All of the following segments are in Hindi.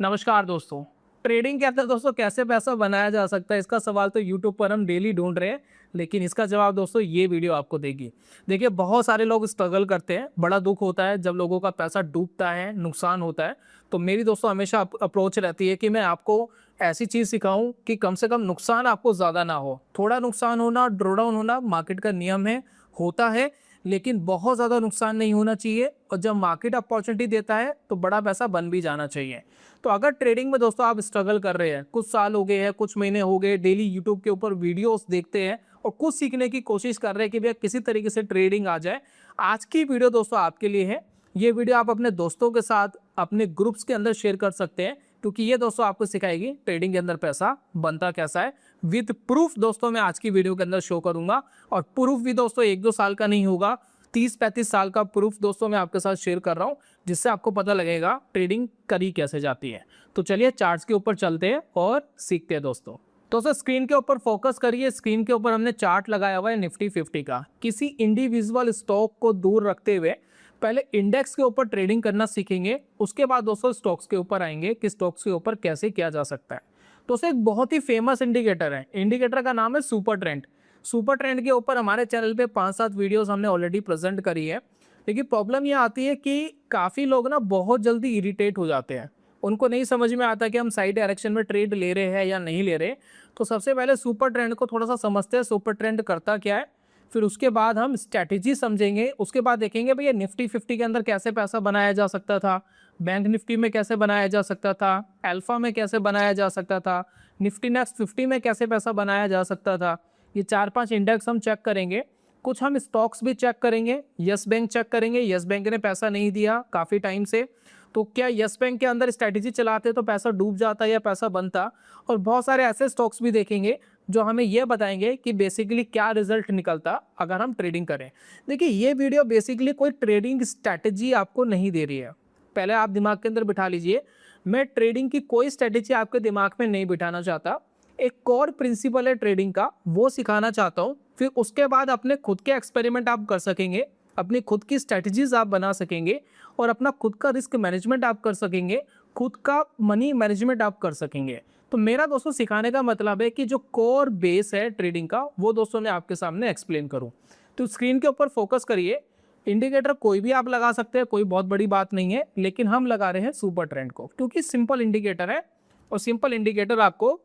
नमस्कार दोस्तों। ट्रेडिंग के अंदर दोस्तों कैसे पैसा बनाया जा सकता है, इसका सवाल तो यूट्यूब पर हम डेली ढूंढ रहे हैं, लेकिन इसका जवाब दोस्तों ये वीडियो आपको देगी। देखिए, बहुत सारे लोग स्ट्रगल करते हैं, बड़ा दुख होता है जब लोगों का पैसा डूबता है, नुकसान होता है। तो मेरी दोस्तों हमेशा अप्रोच रहती है कि मैं आपको ऐसी चीज़ सिखाऊं कि कम से कम नुकसान आपको ज़्यादा ना हो। थोड़ा नुकसान होना, ड्रॉडाउन होना मार्केट का नियम है, होता है, लेकिन बहुत ज़्यादा नुकसान नहीं होना चाहिए। और जब मार्केट अपॉर्चुनिटी देता है तो बड़ा पैसा बन भी जाना चाहिए। तो अगर ट्रेडिंग में दोस्तों आप स्ट्रगल कर रहे हैं, कुछ साल हो गए हैं, कुछ महीने हो गए, डेली यूट्यूब के ऊपर वीडियोस देखते हैं और कुछ सीखने की कोशिश कर रहे हैं कि भैया किसी तरीके से ट्रेडिंग आ जाए, आज की वीडियो दोस्तों आपके लिए है। ये वीडियो आप अपने दोस्तों के साथ अपने ग्रुप्स के अंदर शेयर कर सकते हैं, क्योंकि ये दोस्तों आपको सिखाएगी ट्रेडिंग के अंदर पैसा बनता कैसा है। विद प्रूफ दोस्तों मैं आज की वीडियो के अंदर शो करूंगा, और प्रूफ भी दोस्तों 1-2 साल का नहीं होगा, 30-35 साल का प्रूफ दोस्तों मैं आपके साथ शेयर कर रहा हूं, जिससे आपको पता लगेगा ट्रेडिंग करी कैसे जाती है। तो चलिए चार्ट्स के ऊपर चलते हैं और सीखते हैं दोस्तों। तो सर स्क्रीन के ऊपर फोकस करिए। स्क्रीन के ऊपर हमने चार्ट लगाया हुआ है निफ्टी 50 का। किसी इंडिविजुअल स्टॉक को दूर रखते हुए पहले इंडेक्स के ऊपर ट्रेडिंग करना सीखेंगे, उसके बाद दोस्तों स्टॉक्स के ऊपर आएंगे कि स्टॉक्स के ऊपर कैसे किया जा सकता है। तो सर एक बहुत ही फेमस इंडिकेटर है, इंडिकेटर का नाम है सुपर ट्रेंड। सुपर ट्रेंड के ऊपर हमारे चैनल पे 5-7 वीडियोस हमने ऑलरेडी प्रेजेंट करी है। लेकिन प्रॉब्लम ये आती है कि काफ़ी लोग ना बहुत जल्दी इरिटेट हो जाते हैं, उनको नहीं समझ में आता कि हम सही डायरेक्शन में ट्रेड ले रहे हैं या नहीं ले रहे। तो सबसे पहले सुपर ट्रेंड को थोड़ा सा समझते हैं, सुपर ट्रेंड करता क्या है, फिर उसके बाद हम स्ट्रैटेजी समझेंगे। उसके बाद देखेंगे भैया निफ्टी 50 के अंदर कैसे पैसा बनाया जा सकता था, बैंक निफ्टी में कैसे बनाया जा सकता था, अल्फा में कैसे बनाया जा सकता था, निफ्टी नेक्स्ट 50 में कैसे पैसा बनाया जा सकता था। ये 4-5 इंडेक्स हम चेक करेंगे। कुछ हम स्टॉक्स भी चेक करेंगे। यस बैंक चेक करेंगे, यस बैंक ने पैसा नहीं दिया काफ़ी टाइम से, तो क्या यस बैंक के अंदर स्ट्रैटेजी चलाते तो पैसा डूब जाता या पैसा बनता। और बहुत सारे ऐसे स्टॉक्स भी देखेंगे जो हमें ये बताएंगे कि बेसिकली क्या रिजल्ट निकलता अगर हम ट्रेडिंग करें। देखिए, ये वीडियो बेसिकली कोई ट्रेडिंग स्ट्रैटेजी आपको नहीं दे रही है, पहले आप दिमाग के अंदर बिठा लीजिए। मैं ट्रेडिंग की कोई स्ट्रैटेजी आपके दिमाग में नहीं बिठाना चाहता। एक कोर प्रिंसिपल है ट्रेडिंग का, वो सिखाना चाहता हूँ। फिर उसके बाद अपने खुद के एक्सपेरिमेंट आप कर सकेंगे, अपनी खुद की स्ट्रैटेजीज आप बना सकेंगे, और अपना खुद का रिस्क मैनेजमेंट आप कर सकेंगे, खुद का मनी मैनेजमेंट आप कर सकेंगे। तो मेरा दोस्तों सिखाने का मतलब है कि जो कोर बेस है ट्रेडिंग का, वो दोस्तों मैं आपके सामने एक्सप्लेन करूं। तो स्क्रीन के ऊपर फोकस करिए। इंडिकेटर कोई भी आप लगा सकते हैं, कोई बहुत बड़ी बात नहीं है, लेकिन हम लगा रहे हैं सुपर ट्रेंड को, क्योंकि सिंपल इंडिकेटर है और सिंपल इंडिकेटर आपको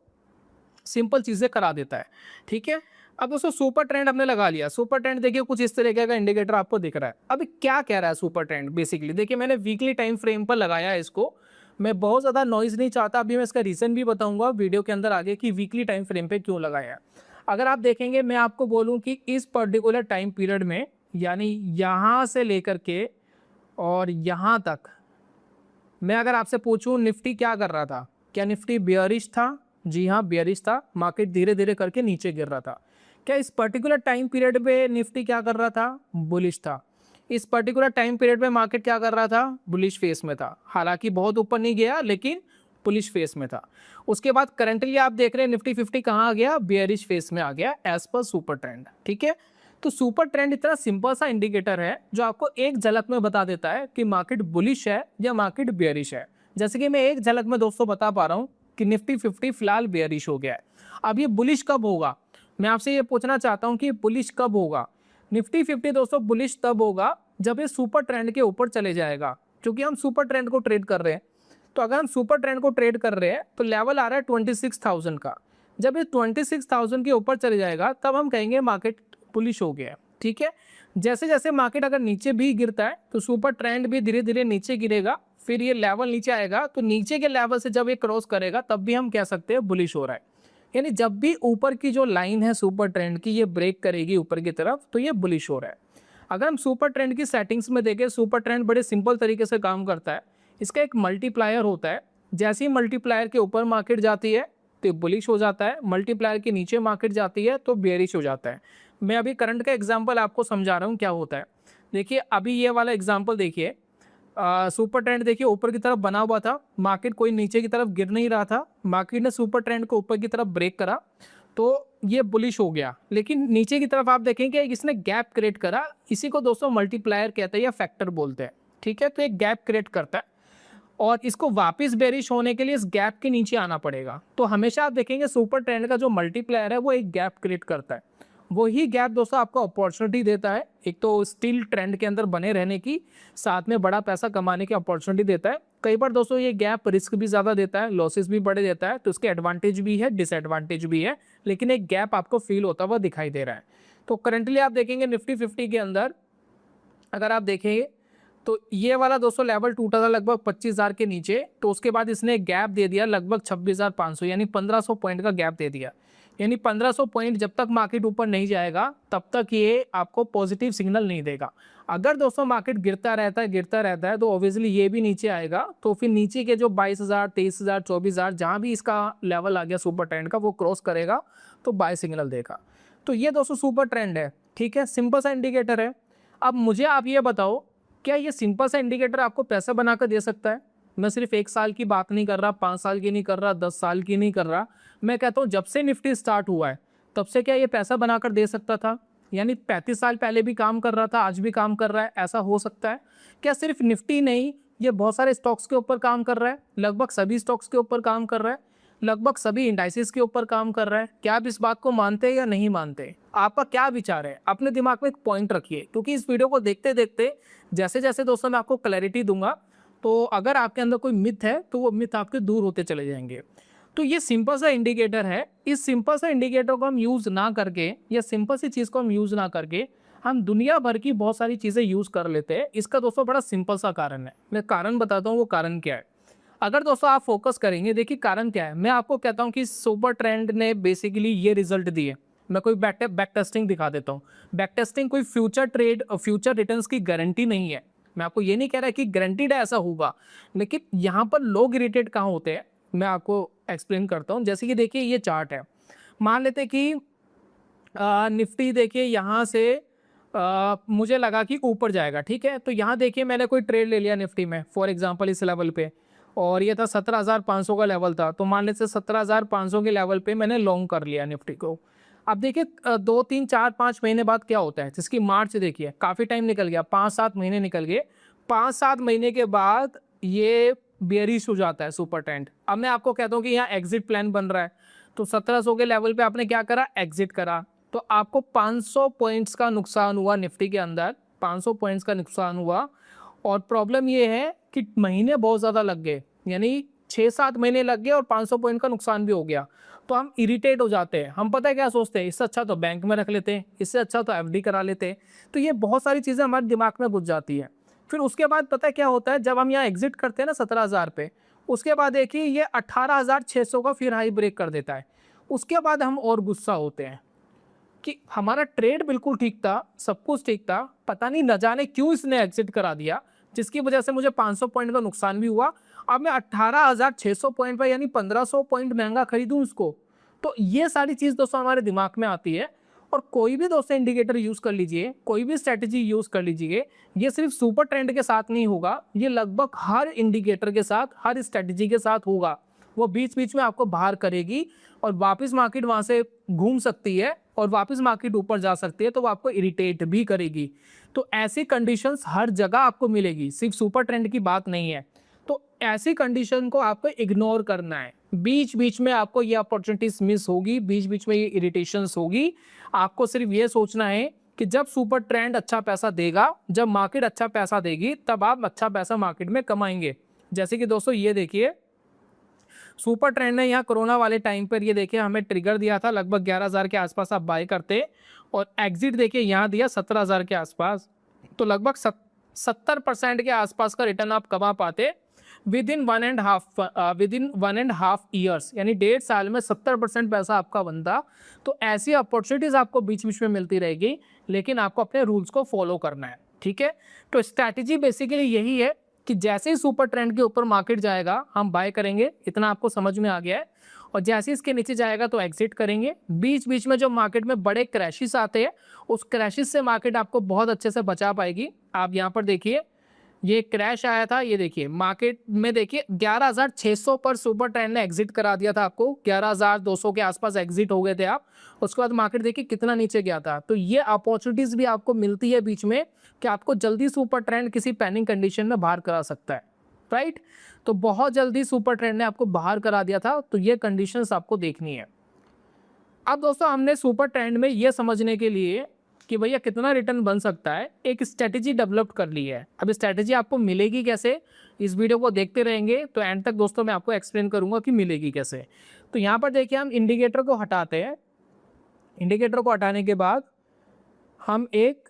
सिंपल चीज़ें करा देता है। ठीक है, अब दोस्तों सुपर ट्रेंड हमने लगा लिया। सुपर ट्रेंड देखिए कुछ इस तरीके का इंडिकेटर आपको दिख रहा है। अब क्या कह रहा है सुपर ट्रेंड, बेसिकली देखिए मैंने वीकली टाइम फ्रेम पर लगाया है इसको। मैं बहुत ज़्यादा नॉइज़ नहीं चाहता, अभी मैं इसका रीज़न भी बताऊंगा वीडियो के अंदर आगे कि वीकली टाइम फ्रेम पे क्यों लगाया है। अगर आप देखेंगे, मैं आपको बोलूँ कि इस पर्टिकुलर टाइम पीरियड में, यानी यहाँ से लेकर के और यहाँ तक, मैं अगर आपसे पूछूं निफ्टी क्या कर रहा था, क्या निफ्टी बियरिश था? जी हाँ, बियरिश था। मार्केट धीरे धीरे करके नीचे गिर रहा था। क्या इस पर्टिकुलर टाइम पीरियड पे निफ्टी क्या कर रहा था? बुलिश था। इस पर्टिकुलर टाइम पीरियड पे मार्केट क्या कर रहा था? बुलिश फेस में था। हालांकि बहुत ऊपर नहीं गया, लेकिन बुलिश फेस में था। उसके बाद करंटली आप देख रहे हैं निफ्टी 50 कहाँ आ गया? बियरिश फेस में आ गया, एज पर सुपर ट्रेंड। ठीक है, तो सुपर ट्रेंड इतना सिंपल सा इंडिकेटर है जो आपको एक झलक में बता देता है कि मार्केट बुलिश है या मार्केट बियरिश है। जैसे कि मैं एक झलक में दोस्तों बता पा रहा हूँ कि निफ्टी 50 फिलहाल बियरिश हो गया है। अब ये बुलिश कब होगा, मैं आपसे ये पूछना चाहता हूँ कि बुलिश कब होगा। निफ्टी 50 दोस्तों बुलिश तब होगा जब ये सुपर ट्रेंड के ऊपर चले जाएगा, क्योंकि हम सुपर ट्रेंड को ट्रेड कर रहे हैं। तो अगर हम सुपर ट्रेंड को ट्रेड कर रहे हैं तो लेवल आ रहा है 26,000 का। जब ये 26,000 के ऊपर चले जाएगा तब हम कहेंगे मार्केट बुलिश हो गया है। ठीक है, जैसे जैसे मार्केट अगर नीचे भी गिरता है तो सुपर ट्रेंड भी धीरे धीरे नीचे गिरेगा, फिर ये लेवल नीचे आएगा, तो नीचे के लेवल से जब ये क्रॉस करेगा तब भी हम कह सकते हैं बुलिश हो रहा है। यानी जब भी ऊपर की जो लाइन है सुपर ट्रेंड की, ये ब्रेक करेगी ऊपर की तरफ, तो ये बुलिश हो रहा है। अगर हम सुपर ट्रेंड की सेटिंग्स में देखें, सुपर ट्रेंड बड़े सिंपल तरीके से काम करता है। इसका एक मल्टीप्लायर होता है, जैसे ही मल्टीप्लायर के ऊपर मार्केट जाती है तो बुलिश हो जाता है, मल्टीप्लायर के नीचे मार्केट जाती है तो बेयरिश हो जाता है। मैं अभी करंट का एग्जांपल आपको समझा रहा हूँ क्या होता है। देखिए अभी ये वाला एग्जांपल देखिए, सुपर ट्रेंड देखिए ऊपर की तरफ बना हुआ था, मार्केट कोई नीचे की तरफ गिर नहीं रहा था, मार्केट ने सुपर ट्रेंड को ऊपर की तरफ ब्रेक करा तो ये बुलिश हो गया। लेकिन नीचे की तरफ आप देखेंगे इसने गैप क्रिएट करा, इसी को दोस्तों मल्टीप्लायर कहते हैं या फैक्टर बोलते हैं। ठीक है, तो एक गैप क्रिएट करता है। और इसको वापस बेरिश होने के लिए इस गैप के नीचे आना पड़ेगा। तो हमेशा आप देखेंगे सुपर ट्रेंड का जो मल्टीप्लायर है वो एक गैप क्रिएट करता है। वही गैप दोस्तों आपको अपॉर्चुनिटी देता है, एक तो स्टिल ट्रेंड के अंदर बने रहने की, साथ में बड़ा पैसा कमाने की अपॉर्चुनिटी देता है। कई बार दोस्तों ये गैप रिस्क भी ज़्यादा देता है, लॉसेस भी बड़े देता है, तो इसके एडवांटेज भी है, डिसएडवांटेज भी है, लेकिन एक गैप आपको फील होता हुआ दिखाई दे रहा है। तो करंटली आप देखेंगे निफ्टी 50 के अंदर अगर आप देखेंगे तो ये वाला दोस्तों लेवल टूटा था लगभग 25,000 के नीचे, तो उसके बाद इसने गैप दे दिया लगभग 26,500 यानी 1500 पॉइंट का गैप दे दिया। यानी 1500 पॉइंट जब तक मार्केट ऊपर नहीं जाएगा तब तक ये आपको पॉजिटिव सिग्नल नहीं देगा। अगर दोस्तों मार्केट गिरता रहता है तो ऑब्वियसली ये भी नीचे आएगा, तो फिर नीचे के जो 22,000, 23,000, 24,000 जहाँ भी इसका लेवल आ गया सुपर ट्रेंड का वो क्रॉस करेगा तो बाय सिग्नल देगा। तो ये दोस्तों सुपर ट्रेंड है, ठीक है, सिंपल सा इंडिकेटर है। अब मुझे आप ये बताओ, क्या ये सिंपल सा इंडिकेटर आपको पैसा बनाकर दे सकता है? मैं सिर्फ 1 साल की बात नहीं कर रहा, 5 साल की नहीं कर रहा, 10 साल की नहीं कर रहा, मैं कहता हूँ जब से निफ्टी स्टार्ट हुआ है तब से क्या ये पैसा बनाकर दे सकता था? यानी 35 साल पहले भी काम कर रहा था, आज भी काम कर रहा है, ऐसा हो सकता है? क्या सिर्फ निफ्टी नहीं, ये बहुत सारे स्टॉक्स के ऊपर काम कर रहा है, लगभग सभी स्टॉक्स के ऊपर काम कर रहा है, लगभग सभी इंडाइसिस के ऊपर काम कर रहा है। क्या आप इस बात को मानते हैं या नहीं मानते? आपका क्या विचार है? अपने दिमाग में एक पॉइंट रखिए, क्योंकि इस वीडियो को देखते देखते जैसे जैसे दोस्तों मैं आपको क्लैरिटी दूंगा, तो अगर आपके अंदर कोई मिथ है तो वो मिथ आपके दूर होते चले जाएंगे। तो ये सिंपल सा इंडिकेटर है, इस सिंपल सा इंडिकेटर को हम यूज़ ना करके, या सिंपल सी चीज़ को हम यूज़ ना करके हम दुनिया भर की बहुत सारी चीज़ें यूज़ कर लेते हैं। इसका दोस्तों बड़ा सिंपल सा कारण है, मैं कारण बताता हूँ वो कारण क्या है। अगर दोस्तों आप फोकस करेंगे, देखिए कारण क्या है, मैं आपको कहता हूँ कि सुपर ट्रेंड ने बेसिकली ये रिजल्ट दिए। मैं कोई बैक टेस्टिंग दिखा देता हूँ। बैक टेस्टिंग कोई फ्यूचर ट्रेड और फ्यूचर रिटर्न्स की गारंटी नहीं है। मैं आपको ये नहीं कह रहा कि गारंटीड ऐसा होगा, लेकिन यहाँ पर लोग इरिटेट कहाँ होते हैं मैं आपको एक्सप्लेन करता हूँ। जैसे कि देखिए ये चार्ट है, मान लेते कि निफ्टी देखिए यहाँ से मुझे लगा कि ऊपर जाएगा, ठीक है, तो यहाँ देखिए मैंने कोई ट्रेड ले लिया निफ्टी में फॉर एग्जांपल इस लेवल पे, और ये था 17,500 का लेवल था, तो मान लेते 17,500 के लेवल पे मैंने लॉन्ग कर लिया निफ्टी को। अब देखिए 2, 3, 4, 5 महीने बाद क्या होता है, जिसकी मार्च देखिए काफ़ी टाइम निकल गया, 5-7 महीने निकल गए। 5-7 महीने के बाद ये बेयरिश हो जाता है सुपर ट्रेंड। अब मैं आपको कहता हूँ कि यहाँ एग्जिट प्लान बन रहा है, तो 1700 के लेवल पे आपने क्या करा, एग्जिट करा, तो आपको 500 पॉइंट्स का नुकसान हुआ निफ्टी के अंदर, 500 पॉइंट्स का नुकसान हुआ। और प्रॉब्लम ये है कि महीने बहुत ज़्यादा लग गए, यानी 6-7 महीने लग गए और 500 पॉइंट का नुकसान भी हो गया। तो हम इरिटेट हो जाते हैं, हम पता है क्या सोचते हैं, इससे अच्छा तो बैंक में रख लेते हैं, इससे अच्छा तो एफडी करा लेते हैं। तो ये बहुत सारी चीज़ें हमारे दिमाग में घुस जाती है। फिर उसके बाद पता है क्या होता है, जब हम यहाँ एग्जिट करते हैं ना 17,000 पे, उसके बाद देखिए ये 18,600 का फिर हाई ब्रेक कर देता है। उसके बाद हम और गुस्सा होते हैं कि हमारा ट्रेड बिल्कुल ठीक था, सब कुछ ठीक था, पता नहीं न जाने क्यों इसने एग्जिट करा दिया, जिसकी वजह से मुझे 500 पॉइंट का नुकसान भी हुआ। अब मैं 18,600 पॉइंट पर यानी 1,500 पॉइंट महंगा खरीदूं इसको। तो ये सारी चीज़ दोस्तों हमारे दिमाग में आती है। और कोई भी दोस्तों इंडिकेटर यूज़ कर लीजिए, कोई भी स्ट्रेटजी यूज़ कर लीजिए, ये सिर्फ सुपर ट्रेंड के साथ नहीं होगा, ये लगभग हर इंडिकेटर के साथ, हर स्ट्रेटजी के साथ होगा। वो बीच बीच में आपको बाहर करेगी और वापस मार्केट वहाँ से घूम सकती है और वापस मार्केट ऊपर जा सकती है, तो वो आपको इरिटेट भी करेगी। तो ऐसी कंडीशंस हर जगह आपको मिलेगी, सिर्फ सुपर ट्रेंड की बात नहीं है। तो ऐसी कंडीशन को आपको इग्नोर करना है। बीच बीच में आपको ये अपॉर्चुनिटीज मिस होगी, बीच बीच में ये इरिटेशंस होगी। आपको सिर्फ ये सोचना है कि जब सुपर ट्रेंड अच्छा पैसा देगा, जब मार्केट अच्छा पैसा देगी, तब आप अच्छा पैसा मार्केट में कमाएंगे। जैसे कि दोस्तों ये देखिए सुपर ट्रेंड ने यहाँ कोरोना वाले टाइम पर ये देखिए हमें ट्रिगर दिया था, लगभग 11,000 के आसपास आप बाय करते, और एग्जिट देखिए यहाँ दिया 17,000 के आसपास, तो लगभग 70% के आसपास का रिटर्न आप कमा पाते विद इन 1.5 ईयर्स, यानी 1.5 साल में 70% पैसा आपका बनता। तो ऐसी अपॉर्चुनिटीज आपको बीच बीच में मिलती रहेगी, लेकिन आपको अपने रूल्स को फॉलो करना है, ठीक है। तो स्ट्रैटेजी बेसिकली यही है कि जैसे ही सुपर ट्रेंड के ऊपर मार्केट जाएगा हम बाय करेंगे, इतना आपको समझ में आ गया है, और जैसे इसके नीचे जाएगा तो एग्जिट करेंगे। बीच बीच में जो मार्केट में बड़े क्रैशेस आते हैं, उस क्रैशेस से मार्केट आपको बहुत अच्छे से बचा पाएगी। आप यहाँ पर देखिए ये क्रैश आया था, ये देखिए मार्केट में देखिए 11,600 पर सुपर ट्रेंड ने एग्जिट करा दिया था आपको, 11,200 के आसपास एग्जिट हो गए थे आप। उसके बाद मार्केट देखिए कितना नीचे गया था। तो ये अपॉर्चुनिटीज भी आपको मिलती है बीच में कि आपको जल्दी सुपर ट्रेंड किसी पैनिक कंडीशन में बाहर करा सकता है। राइट। तो बहुत जल्दी सुपर ट्रेंड ने आपको बाहर करा दिया था, तो ये कंडीशंस आपको देखनी है। अब दोस्तों हमने सुपर ट्रेंड में ये समझने के लिए कि भैया कितना रिटर्न बन सकता है, एक स्ट्रेटेजी डेवलप कर ली है। अब स्ट्रेटेजी आपको मिलेगी कैसे, इस वीडियो को देखते रहेंगे तो एंड तक दोस्तों मैं आपको एक्सप्लेन करूंगा कि मिलेगी कैसे। तो यहाँ पर देखिए हम इंडिकेटर को हटाते हैं। इंडिकेटर को हटाने के बाद हम एक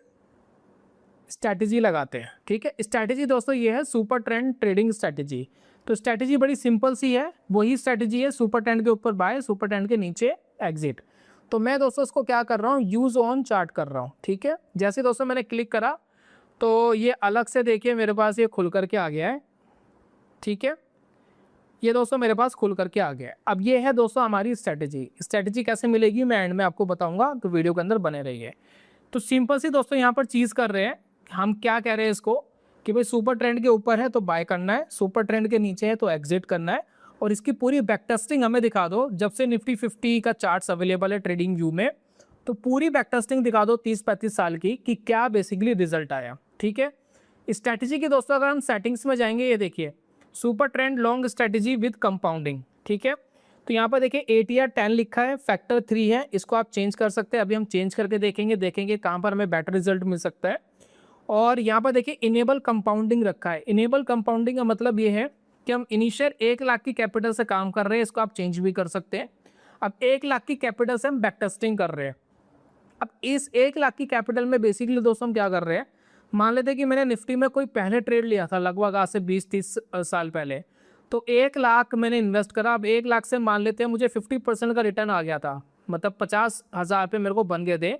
स्ट्रैटेजी लगाते हैं। ठीक है, स्ट्रैटेजी दोस्तों ये है सुपर ट्रेंड ट्रेडिंग स्ट्रैटेजी। तो स्ट्रैटेजी बड़ी सिंपल सी है, वही स्ट्रैटेजी है सुपर ट्रेंड के ऊपर बाय, सुपर ट्रेंड के नीचे एग्जिट। तो मैं दोस्तों इसको क्या कर रहा हूँ, यूज ऑन चार्ट कर रहा हूँ। ठीक है, जैसे दोस्तों मैंने क्लिक करा तो ये अलग से देखिए मेरे पास ये खुल करके आ गया है। ठीक है, ये दोस्तों मेरे पास खुल करके आ गया है। अब ये है दोस्तों हमारी स्ट्रैटेजी। स्ट्रैटेजी कैसे मिलेगी मैं एंड में आपको बताऊंगा, तो वीडियो के अंदर बने रहिए। तो सिंपल सी दोस्तों यहाँ पर चीज़ कर रहे हैं, हम क्या कह रहे हैं इसको कि भाई सुपर ट्रेंड के ऊपर है तो बाय करना है, सुपर ट्रेंड के नीचे है तो एग्जिट करना है। और इसकी पूरी बैक टेस्टिंग हमें दिखा दो। जब से निफ्टी 50 का चार्ट्स अवेलेबल है ट्रेडिंग व्यू में, तो पूरी बैक टेस्टिंग दिखा दो 30-35 साल की कि क्या बेसिकली रिजल्ट आया। ठीक है, स्ट्रैटेजी की दोस्तों अगर हम सेटिंग्स में जाएंगे, ये देखिए super trend long strategy with compounding. ठीक है, तो यहाँ पर देखिए ATR 10 लिखा है, फैक्टर 3 है, इसको आप चेंज कर सकते हैं। अभी हम चेंज करके देखेंगे कहाँ पर हमें बेटर रिजल्ट मिल सकता है। और यहाँ पर देखिए इनेबल कंपाउंडिंग रखा है। इनेबल कंपाउंडिंग का मतलब ये है कि हम इनिशियल 1 लाख की कैपिटल से काम कर रहे हैं, इसको आप चेंज भी कर सकते हैं। अब 1 लाख की कैपिटल से हम बैक टेस्टिंग कर रहे हैं। अब इस 1 लाख की कैपिटल में बेसिकली दोस्तों हम क्या कर रहे हैं, मान लेते हैं कि मैंने निफ्टी में कोई पहले ट्रेड लिया था लगभग आज से 20-30 साल पहले, तो 1 लाख मैंने इन्वेस्ट करा। अब 1 लाख से मान लेते हैं मुझे 50% का रिटर्न आ गया था, मतलब 50,000 रुपये मेरे को बन गए थे।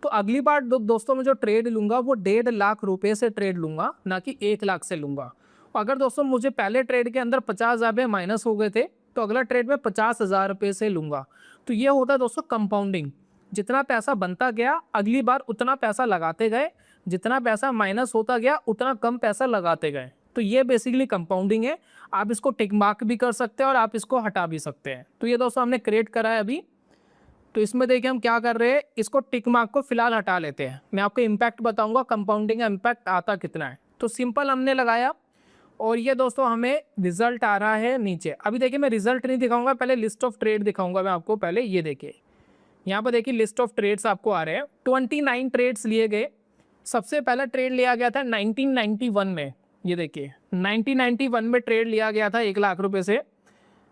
तो अगली बार दोस्तों मैं जो ट्रेड लूँगा वो 1.5 लाख रुपये से ट्रेड लूँगा, ना कि 1 लाख से लूँगा। अगर दोस्तों मुझे पहले ट्रेड के अंदर 50,000 रुपये माइनस हो गए थे, तो अगला ट्रेड में 50,000 रुपये से लूँगा। तो ये होता है दोस्तों कंपाउंडिंग। जितना पैसा बनता गया अगली बार उतना पैसा लगाते गए, जितना पैसा माइनस होता गया उतना कम पैसा लगाते गए। तो ये बेसिकली कंपाउंडिंग है। आप इसको टिक मार्क भी कर सकते हैं और आप इसको हटा भी सकते हैं। तो ये दोस्तों हमने क्रिएट करा है अभी। तो इसमें देखिए हम क्या कर रहे हैं, इसको टिक मार्क को फिलहाल हटा लेते हैं। मैं आपको इम्पैक्ट बताऊंगा कंपाउंडिंग का इम्पैक्ट आता कितना है। तो सिंपल हमने लगाया और ये दोस्तों हमें रिजल्ट आ रहा है नीचे। अभी देखिए मैं रिजल्ट नहीं दिखाऊंगा, पहले लिस्ट ऑफ ट्रेड दिखाऊंगा मैं आपको। पहले ये देखिए यहाँ पर देखिए लिस्ट ऑफ ट्रेड्स आपको आ रहे हैं। 29 ट्रेड्स लिए गए। सबसे पहला ट्रेड लिया गया था 1991 में। ये देखिए 1991 में ट्रेड लिया गया था 1 लाख रुपए से।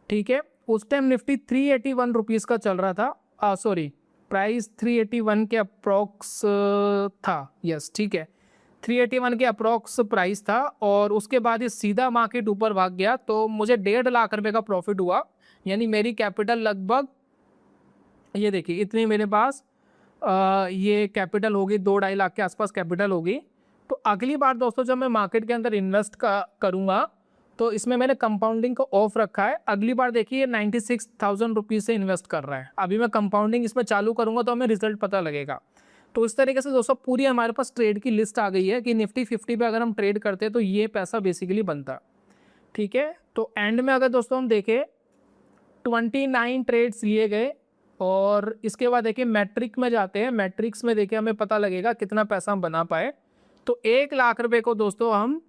ठीक है, उस टाइम निफ्टी 381 रुपीज़ का चल रहा था। सॉरी, प्राइस 381 के अप्रॉक्स था। यस, ठीक है, 381 के अप्रॉक्स प्राइस था। और उसके बाद ये सीधा मार्केट ऊपर भाग गया, तो मुझे 1.5 लाख रुपए का प्रॉफिट हुआ। यानी मेरी कैपिटल लगभग, ये देखिए इतनी मेरे पास ये कैपिटल होगी, 2-2.5 लाख के आसपास कैपिटल होगी। तो अगली बार दोस्तों जब मैं मार्केट के अंदर इन्वेस्ट करूँगा तो इसमें मैंने कंपाउंडिंग को ऑफ रखा है। अगली बार देखिए 96,000 रुपीज़ से इन्वेस्ट कर रहा है। अभी मैं कंपाउंडिंग इसमें चालू करूँगा तो हमें रिजल्ट पता लगेगा। तो इस तरीके से दोस्तों पूरी हमारे पास ट्रेड की लिस्ट आ गई है कि निफ्टी 50 पे अगर हम ट्रेड करते हैं तो ये पैसा बेसिकली बनता। ठीक है, तो एंड में अगर दोस्तों हम देखें 29 ट्रेड्स लिए गए और इसके बाद देखिए मैट्रिक में जाते हैं। मैट्रिक्स में देखिए हमें पता लगेगा कितना पैसा हम बना पाए। तो 1 लाख रुपए को दोस्तों हम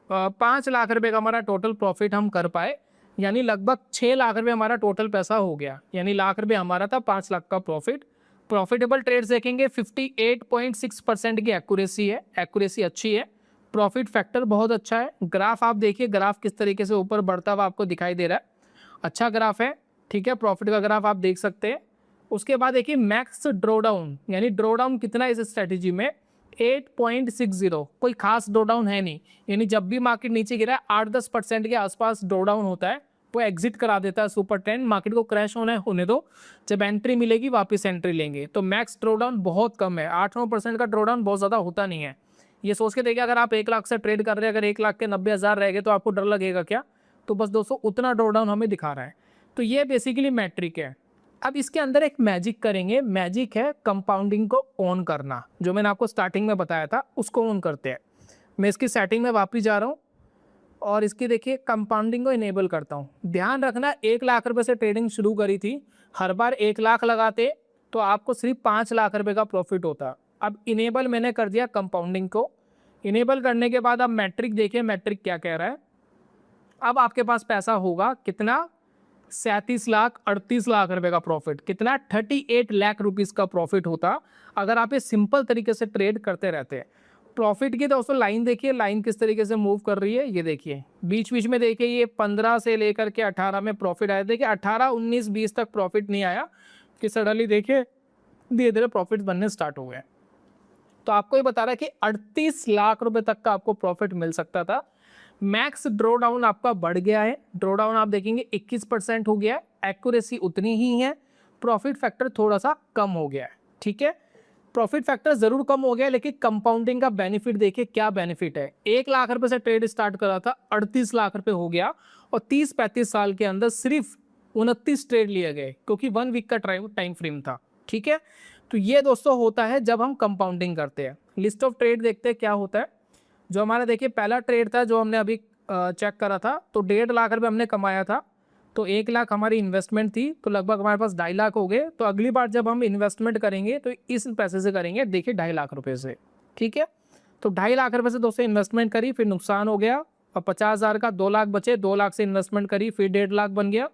5 लाख रुपए का हमारा टोटल प्रॉफिट हम कर पाए। यानी लगभग 6 लाख रुपए हमारा टोटल पैसा हो गया। यानी लाख रुपए हमारा था, 5 लाख का प्रॉफिट। प्रॉफिटेबल ट्रेड्स देखेंगे 58.6% की एक्यूरेसी है। एक्यूरेसी अच्छी है, प्रॉफिट फैक्टर बहुत अच्छा है। ग्राफ आप देखिए, ग्राफ किस तरीके से ऊपर बढ़ता हुआ आपको दिखाई दे रहा है, अच्छा ग्राफ है। ठीक है, प्रॉफिट का ग्राफ आप देख सकते हैं। उसके बाद देखिए मैक्स ड्रॉडाउन, यानी ड्रॉडाउन कितना है इस स्ट्रैटेजी में, 8.60। कोई खास ड्रॉडाउन है नहीं। यानी जब भी मार्केट नीचे गिरा है 8-10% के आसपास ड्रॉडाउन होता है, वो एग्जिट करा देता है सुपर ट्रेंड। मार्केट को क्रैश होने दो, जब एंट्री मिलेगी वापस एंट्री लेंगे। तो मैक्स ड्रॉडाउन बहुत कम है, 8-9% का ड्रॉडाउन बहुत ज़्यादा होता नहीं है। ये सोच के देखिए अगर आप 1 लाख से ट्रेड कर रहे हैं, अगर 1 लाख के 90,000 रह गए तो आपको डर लगेगा क्या। तो बस दोस्तों उतना ड्रॉडाउन हमें दिखा रहा है। तो ये बेसिकली मैट्रिक है। अब इसके अंदर एक मैजिक करेंगे। मैजिक है कंपाउंडिंग को ऑन करना, जो मैंने आपको स्टार्टिंग में बताया था उसको ऑन करते हैं। मैं इसकी सेटिंग में वापस जा रहा हूँ और इसकी देखिए कंपाउंडिंग को इनेबल करता हूँ। ध्यान रखना 1 लाख रुपए से ट्रेडिंग शुरू करी थी, हर बार 1 लाख लगाते तो आपको सिर्फ 5 लाख रुपए का प्रॉफिट होता। अब इनेबल मैंने कर दिया कंपाउंडिंग को। इनेबल करने के बाद अब मैट्रिक देखिए, मैट्रिक क्या कह रहा है। अब आपके पास पैसा होगा कितना, 37 लाख 38 लाख रुपए का प्रॉफिट, कितना 38 लाख रुपीस का प्रॉफिट होता अगर आप ये सिंपल तरीके से ट्रेड करते रहते। प्रॉफिट की दोस्तों लाइन देखिए, लाइन किस तरीके से मूव कर रही है, ये देखिए बीच बीच में देखिए ये 15 से लेकर के 18 में प्रॉफिट आया, देखिए 18 19 20 तक प्रॉफिट नहीं आया कि सडनली देखिए धीरे धीरे प्रॉफिट बनने स्टार्ट हो गए। तो आपको ये बता रहा है कि 38 लाख रुपए तक का आपको प्रॉफिट मिल सकता था। मैक्स ड्रॉ डाउन आपका बढ़ गया है, ड्रॉ डाउन आप देखेंगे 21% हो गया है, एक्यूरेसी उतनी ही है, प्रॉफिट फैक्टर थोड़ा सा कम हो गया है। ठीक है, प्रॉफिट फैक्टर जरूर कम हो गया है, लेकिन कंपाउंडिंग का बेनिफिट देखिए क्या बेनिफिट है। 1 लाख रुपए से ट्रेड स्टार्ट करा था, 38 लाख रुपए हो गया, और 30-35 साल के अंदर सिर्फ 29 ट्रेड लिए गए, क्योंकि 1 वीक का टाइम फ्रेम था। ठीक है, तो ये दोस्तों होता है जब हम कंपाउंडिंग करते हैं। लिस्ट ऑफ ट्रेड देखते हैं क्या होता है। जो हमारा देखिए पहला ट्रेड था जो हमने अभी चेक करा था, तो 1.5 लाख रुपए हमने कमाया था, तो 1 लाख हमारी इन्वेस्टमेंट थी, तो लगभग हमारे पास 2.5 लाख हो गए। तो अगली बार जब हम इन्वेस्टमेंट करेंगे तो इस पैसे से करेंगे, देखिए 2.5 लाख रुपए से। ठीक है, तो 2.5 लाख रुपए से दोस्तों इन्वेस्टमेंट करी, फिर नुकसान हो गया और 50,000 का 2 लाख बचे, 2 लाख से इन्वेस्टमेंट करी, फिर 1.5 लाख बन गया,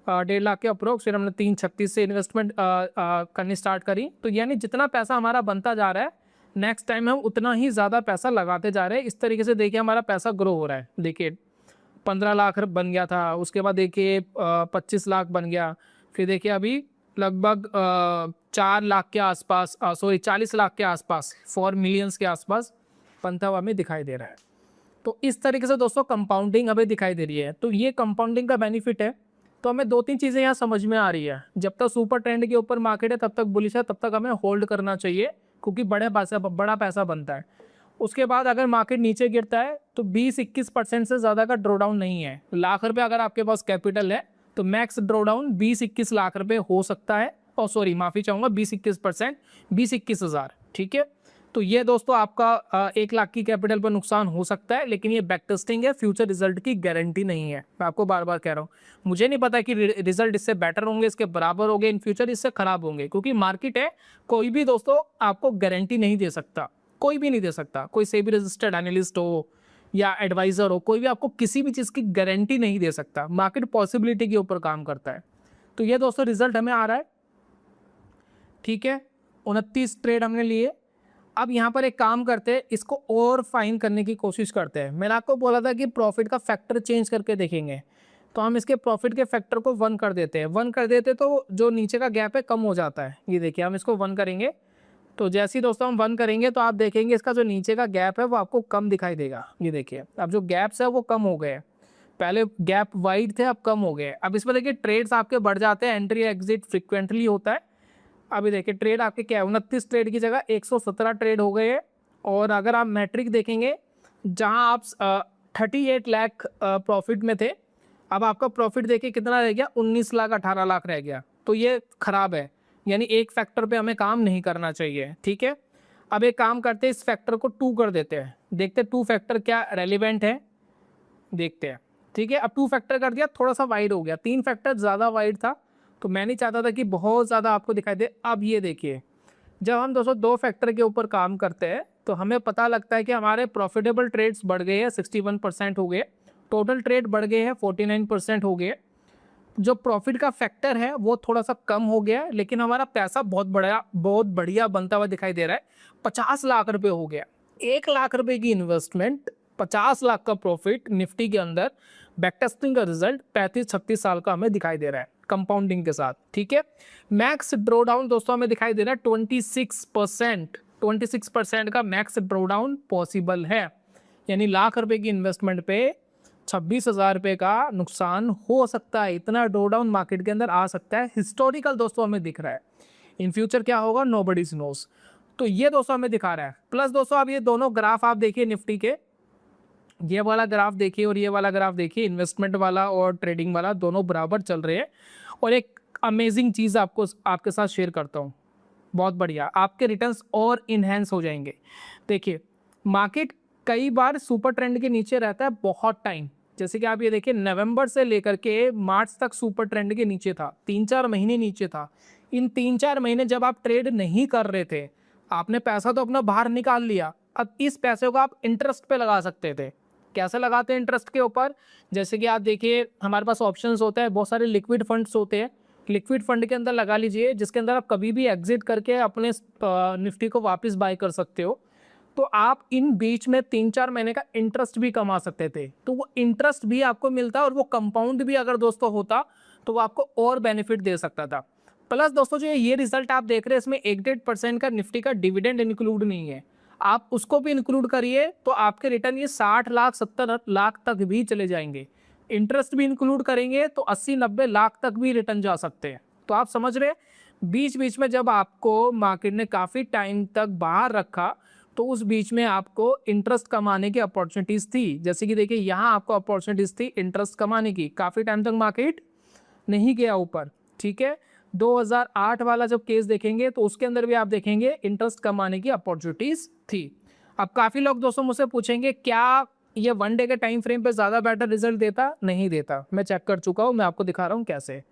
1.5 लाख के अप्रोक्स, फिर हमने 336 से इन्वेस्टमेंट करनी स्टार्ट करी। तो यानी जितना पैसा हमारा बनता जा रहा है, नेक्स्ट टाइम हम उतना ही ज़्यादा पैसा लगाते जा रहे हैं। इस तरीके से देखिए हमारा पैसा ग्रो हो रहा है। देखिए 15 लाख बन गया था, उसके बाद देखिए 25 लाख बन गया, फिर देखिए अभी लगभग 4 लाख के आसपास, 40 लाख के आसपास, 4 मिलियंस के आसपास बनता हुआ हमें दिखाई दे रहा है। तो इस तरीके से दोस्तों कंपाउंडिंग हमें दिखाई दे रही है। तो ये कंपाउंडिंग का बेनिफिट है। तो हमें 2-3 चीज़ें यहाँ समझ में आ रही है। जब तक सुपर ट्रेंड के ऊपर मार्केट है, तब तक बुलिश है, तब तक हमें होल्ड करना चाहिए, क्योंकि बड़ा पैसा बनता है। उसके बाद अगर मार्केट नीचे गिरता है तो 20-21% से ज़्यादा का ड्रॉ डाउन नहीं है। लाख रुपए अगर आपके पास कैपिटल है तो मैक्स ड्रॉ डाउन 20-21 लाख रुपए हो सकता है, और सॉरी माफ़ी चाहूँगा 20-21%, 20-21 हज़ार। ठीक है, तो ये दोस्तों आपका 1 लाख की कैपिटल पर नुकसान हो सकता है, लेकिन ये बैक टेस्टिंग है, फ्यूचर रिजल्ट की गारंटी नहीं है। मैं आपको बार बार कह रहा हूँ, मुझे नहीं पता कि रिजल्ट इससे बेटर होंगे, इसके बराबर होंगे, इन फ्यूचर इससे खराब होंगे, क्योंकि मार्केट है, कोई भी दोस्तों आपको गारंटी नहीं दे सकता, कोई भी नहीं दे सकता। कोई सेबी रजिस्टर्ड एनालिस्ट हो या एडवाइजर हो, कोई भी आपको किसी भी चीज़ की गारंटी नहीं दे सकता। मार्केट पॉसिबिलिटी के ऊपर काम करता है। तो ये दोस्तों रिजल्ट हमें आ रहा है। ठीक है, 29 ट्रेड हमने लिए। अब यहाँ पर एक काम करते हैं, इसको और फाइन करने की कोशिश करते हैं। मैंने आपको बोला था कि प्रॉफिट का फैक्टर चेंज करके देखेंगे, तो हम इसके प्रॉफिट के फैक्टर को 1 कर देते हैं। 1 कर देते तो जो नीचे का गैप है कम हो जाता है। ये देखिए हम इसको 1 करेंगे, तो जैसे ही दोस्तों हम 1 करेंगे तो आप देखेंगे इसका जो नीचे का गैप है वो आपको कम दिखाई देगा। ये देखिए अब जो गैप्स है वो कम हो गए, पहले गैप वाइड थे, अब कम हो गए। अब इसमें देखिए ट्रेड्स आपके बढ़ जाते हैं, एंट्री एग्जिट फ्रिक्वेंटली होता है। अभी देखिए ट्रेड आपके क्या है, 29 ट्रेड की जगह 117 ट्रेड हो गए हैं। और अगर आप मैट्रिक देखेंगे, जहां आप 38 लाख प्रॉफिट में थे, अब आपका प्रॉफिट देखिए कितना रह गया, 19 लाख 18 लाख रह गया। तो ये खराब है, यानी एक फैक्टर पे हमें काम नहीं करना चाहिए। ठीक है, अब एक काम करते हैं, इस फैक्टर को 2 कर देते हैं, देखते हैं 2 फैक्टर क्या रेलिवेंट है, देखते हैं। ठीक है, अब 2 फैक्टर कर दिया, थोड़ा सा वाइड हो गया, 3 फैक्टर ज़्यादा वाइड था, तो मैं नहीं चाहता था कि बहुत ज़्यादा आपको दिखाई दे। अब ये देखिए, जब हम दोस्तों 2 फैक्टर के ऊपर काम करते हैं तो हमें पता लगता है कि हमारे प्रॉफिटेबल ट्रेड्स बढ़ गए हैं, 61% हो गए, टोटल ट्रेड बढ़ गए हैं, 49% हो गए। जो प्रॉफिट का फैक्टर है वो थोड़ा सा कम हो गया, लेकिन हमारा पैसा बहुत बढ़िया बनता हुआ दिखाई दे रहा है। 50 लाख रुपए हो गया, 1 लाख रुपए की इन्वेस्टमेंट, 50 लाख का प्रॉफिट निफ्टी के अंदर। बैकटेस्टिंग का रिजल्ट 35-36 साल का हमें दिखाई दे रहा है कंपाउंडिंग के साथ। ठीक है, मैक्स ड्रॉ डाउन दोस्तों हमें दिखाई दे रहा है 26%, 26% का मैक्स ड्रॉ डाउन पॉसिबल है। यानी लाख रुपए की इन्वेस्टमेंट पे 26,000 रुपये का नुकसान हो सकता है। इतना ड्रॉ डाउन मार्केट के अंदर आ सकता है, हिस्टोरिकल दोस्तों हमें दिख रहा है। इन फ्यूचर क्या होगा, नोबडीज नोस। तो ये दोस्तों हमें दिखा रहा है। प्लस दोस्तों अब ये दोनों ग्राफ आप देखिए निफ्टी के, ये वाला ग्राफ देखिए और ये वाला ग्राफ देखिए, इन्वेस्टमेंट वाला और ट्रेडिंग वाला दोनों बराबर चल रहे हैं। और एक अमेजिंग चीज़ आपके साथ शेयर करता हूँ, बहुत बढ़िया, आपके रिटर्न्स और इन्हेंस हो जाएंगे। देखिए मार्केट कई बार सुपर ट्रेंड के नीचे रहता है बहुत टाइम, जैसे कि आप ये देखिए नवंबर से लेकर के मार्च तक सुपर ट्रेंड के नीचे था, 3-4 महीने नीचे था। इन 3-4 महीने जब आप ट्रेड नहीं कर रहे थे, आपने पैसा तो अपना बाहर निकाल लिया, अब इस पैसे को आप इंटरेस्ट पे लगा सकते थे। कैसे लगाते हैं इंटरेस्ट के ऊपर? जैसे कि आप देखिए हमारे पास ऑप्शंस होता है, बहुत सारे लिक्विड फंड्स होते हैं, लिक्विड फंड के अंदर लगा लीजिए, जिसके अंदर आप कभी भी एग्जिट करके अपने निफ्टी को वापस बाय कर सकते हो। तो आप इन बीच में 3-4 महीने का इंटरेस्ट भी कमा सकते थे, तो वो इंटरेस्ट भी आपको मिलता और वो कंपाउंड भी अगर दोस्तों होता तो वो आपको और बेनिफिट दे सकता था। प्लस दोस्तों जो ये रिजल्ट आप देख रहे हैं इसमें 1-1.5% का निफ्टी का डिविडेंड इंक्लूड नहीं है, आप उसको भी इंक्लूड करिए तो आपके रिटर्न ये 60 लाख 70 लाख तक भी चले जाएंगे। इंटरेस्ट भी इंक्लूड करेंगे तो 80-90 लाख तक भी रिटर्न जा सकते हैं। तो आप समझ रहे हैं बीच बीच में जब आपको मार्केट ने काफ़ी टाइम तक बाहर रखा तो उस बीच में आपको इंटरेस्ट कमाने की अपॉर्चुनिटीज़ थी। जैसे कि देखिए यहाँ आपको अपॉर्चुनिटीज़ थी इंटरेस्ट कमाने की, काफ़ी टाइम तक मार्केट नहीं गया ऊपर, ठीक है। 2008 वाला जब केस देखेंगे तो उसके अंदर भी आप देखेंगे इंटरेस्ट कमाने की अपॉर्चुनिटीज़ थी। अब काफ़ी लोग दोस्तों मुझसे पूछेंगे क्या ये 1 डे के टाइम फ्रेम पे ज़्यादा बेटर रिजल्ट देता? नहीं देता, मैं चेक कर चुका हूँ, मैं आपको दिखा रहा हूँ कैसे।